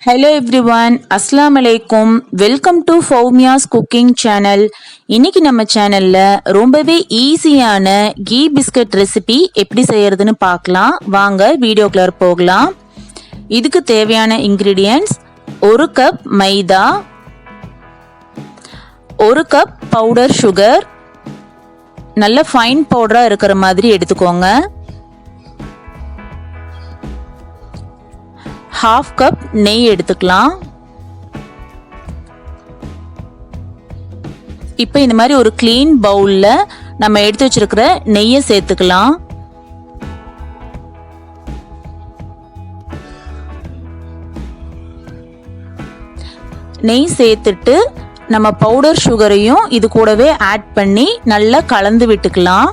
Hello everyone, Assalamu alaikum. Welcome to Fowmiyas cooking channel. இன்னைக்கு நம்ம சேனல்ல ரொம்பவே ஈஸியான கீ பிஸ்கட் ரெசிபி எப்படி செய்யறதுன்னு பார்க்கலாம். வாங்க வீடியோக்குள்ள போகலாம். இதுக்கு தேவையான இன்கிரிடியன்ட்ஸ் 1 கப் மைதா, 1 கப் பவுடர் சுகர், நல்ல ஃபைன் பவுடரா இருக்கிற மாதிரி எடுத்துக்கோங்க. 1/2 கப் நெய் எடுத்துக்கலாம். இப்போ இந்த மாதிரி ஒரு க்ளீன் பவுல்ல நம்ம எடுத்து வச்சிருக்கிற நெய்யை சேர்த்துக்கலாம். நெய் சேர்த்துட்டு நம்ம பவுடர் சுகரையும் இது கூடவே ஆட் பண்ணி நல்லா கலந்து விட்டுக்கலாம்.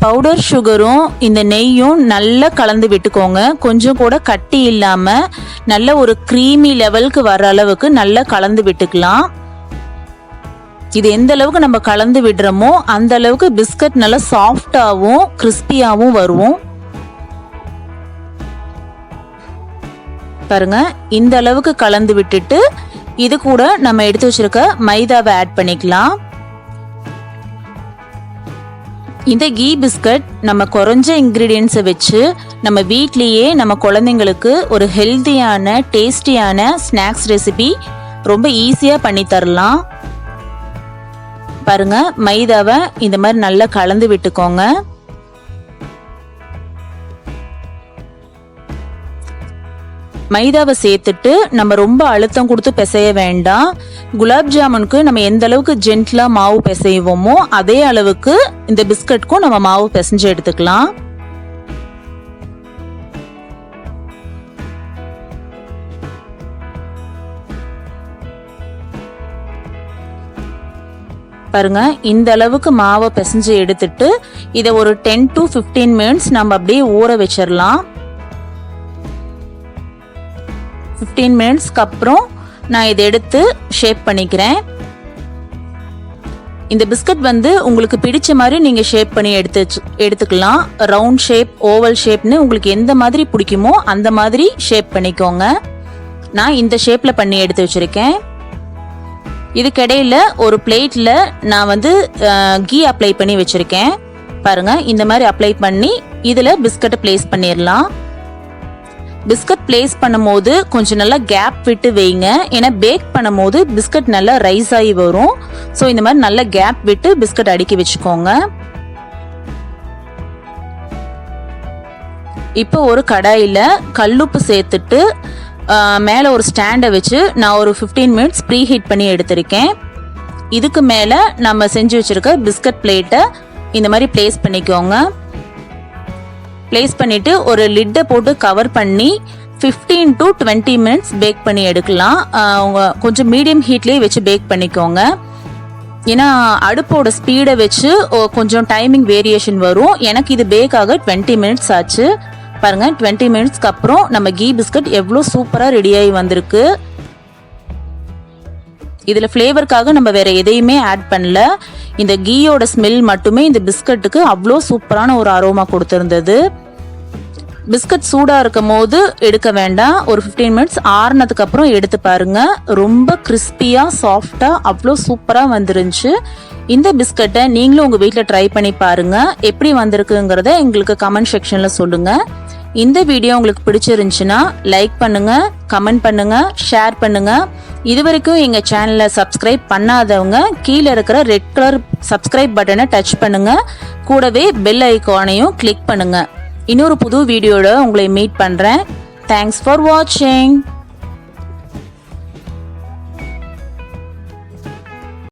பவுடர் சுகரும் இந்த நெய்யும் நல்லா கலந்து விட்டுக்கோங்க. கொஞ்சம் கூட கட்டி இல்லாம நல்ல ஒரு க்ரீமி லெவலுக்கு வர அளவுக்கு நல்லா கலந்து விட்டுக்கலாம். இது எந்த அளவுக்கு நம்ம கலந்து விடுறோமோ அந்த அளவுக்கு பிஸ்கட் நல்லா சாஃப்டாகவும் கிறிஸ்பியாகவும் வரும். பாருங்க, இந்த அளவுக்கு கலந்து விட்டுட்டு இது கூட நம்ம எடுத்து வச்சிருக்க மைதாவை ஆட் பண்ணிக்கலாம். இந்த கீ பிஸ்கட் நம்ம குறைஞ்ச இன்க்ரீடியன்ஸை வச்சு நம்ம வீட்லேயே நம்ம குழந்தைங்களுக்கு ஒரு ஹெல்த்தியான டேஸ்டியான ஸ்நாக்ஸ் ரெசிபி ரொம்ப ஈஸியாக பண்ணி தரலாம். பாருங்க, மைதாவை இந்த மாதிரி நல்லா கலந்து விட்டுக்கோங்க. மைதாவை சேர்த்துட்டு நம்ம ரொம்ப அழுத்தம் கொடுத்து பிசைய வேண்டாம். குலாப் ஜாமுனுக்கு நம்ம எந்த அளவுக்கு ஜென்ட்லா மாவு பிசைவோமோ அதே அளவுக்கு இந்த பிஸ்கட்க்கும் நம்ம மாவு பிசைஞ்சு எடுத்துக்கலாம். பாருங்க, இந்த அளவுக்கு மாவை பிசைஞ்சு எடுத்துட்டு இதை ஒரு 10 to 15 மினிட்ஸ் நம்ம அப்படியே ஊற வச்சிடலாம். 15 மினிட்ஸ்க்கு அப்புறம் நான் இதை எடுத்து ஷேப் பண்ணிக்கிறேன். இந்த பிஸ்கட் உங்களுக்கு பிடிச்ச மாதிரி நீங்கள் ஷேப் பண்ணி எடுத்துக்கலாம். ரவுண்ட் ஷேப், ஓவல் ஷேப்னு உங்களுக்கு எந்த மாதிரி பிடிக்குமோ அந்த மாதிரி ஷேப் பண்ணிக்கோங்க. நான் இந்த ஷேப்பில் பண்ணி எடுத்து வச்சுருக்கேன். இதுக்கிடையில் ஒரு பிளேட்டில் நான் கீ அப்ளை பண்ணி வச்சுருக்கேன். பாருங்கள், இந்த மாதிரி அப்ளை பண்ணி இதில் பிஸ்கட்டை ப்ளேஸ் பண்ணிடலாம். பிஸ்கட் பிளேஸ் பண்ணும்போது கொஞ்சம் நல்லா கேப் விட்டு வைங்க. ஏன்னா பேக் பண்ணும்போது பிஸ்கட் நல்லா ரைஸ் ஆகி வரும். ஸோ இந்த மாதிரி நல்லா கேப் விட்டு பிஸ்கட் அடுக்கி வச்சுக்கோங்க. இப்போ ஒரு கடாயில் கல்லுப்பு சேர்த்துட்டு மேலே ஒரு ஸ்டாண்டை வச்சு நான் ஒரு 15 மினிட்ஸ் ப்ரீ ஹீட் பண்ணி எடுத்திருக்கேன். இதுக்கு மேலே நம்ம செஞ்சு வச்சுருக்க பிஸ்கட் பிளேட்டை இந்த மாதிரி ப்ளேஸ் பண்ணிக்கோங்க. ப்ளேஸ் பண்ணிவிட்டு ஒரு லிட்டை போட்டு கவர் பண்ணி 15 to 20 மினிட்ஸ் பேக் பண்ணி எடுக்கலாம். கொஞ்சம் மீடியம் ஹீட்லேயே வச்சு பேக் பண்ணிக்கோங்க. ஏன்னா அடுப்போட ஸ்பீடை வச்சு கொஞ்சம் டைமிங் வேரியேஷன் வரும். எனக்கு இது பேக் ஆக 20 மினிட்ஸ் ஆச்சு. பாருங்கள், 20 மினிட்ஸ்க்கு அப்புறம் நம்ம கீ பிஸ்கட் எவ்வளோ சூப்பராக ரெடியாகி வந்திருக்கு. இதில் ஃப்ளேவருக்காக நம்ம வேறு எதையுமே ஆட் பண்ணல. இந்த கீயோட ஸ்மெல் மட்டுமே இந்த பிஸ்கட்டுக்கு அவ்வளோ சூப்பரான ஒரு அரோமா கொடுத்துருந்தது. பிஸ்கட் சூடாக இருக்கும் போது எடுக்க வேண்டாம். ஒரு 15 மினிட்ஸ் ஆறுனதுக்கு அப்புறம் எடுத்து பாருங்க. ரொம்ப கிறிஸ்பியாக சாஃப்டாக அவ்வளோ சூப்பராக வந்துருந்துச்சு. இந்த பிஸ்கட்டை நீங்களும் உங்கள் வீட்டில் ட்ரை பண்ணி பாருங்க. எப்படி வந்திருக்குங்கிறத எங்களுக்கு கமெண்ட் செக்ஷனில் சொல்லுங்கள். இந்த வீடியோ உங்களுக்கு பிடிச்சிருந்துச்சுன்னா லைக் பண்ணுங்க, கமெண்ட் பண்ணுங்க, ஷேர் பண்ணுங்க. இது வரைக்கும் எங்கள் சேனலை சப்ஸ்கிரைப் பண்ணாதவங்க கீழே இருக்கிற ரெட் கலர் சப்ஸ்கிரைப் பட்டனை டச் பண்ணுங்க. கூடவே பெல் ஐக்கானையும் கிளிக் பண்ணுங்க. இன்னொரு புது வீடியோட உங்களை மீட் பண்ணுறேன். தேங்க்ஸ் ஃபார் வாட்சிங்.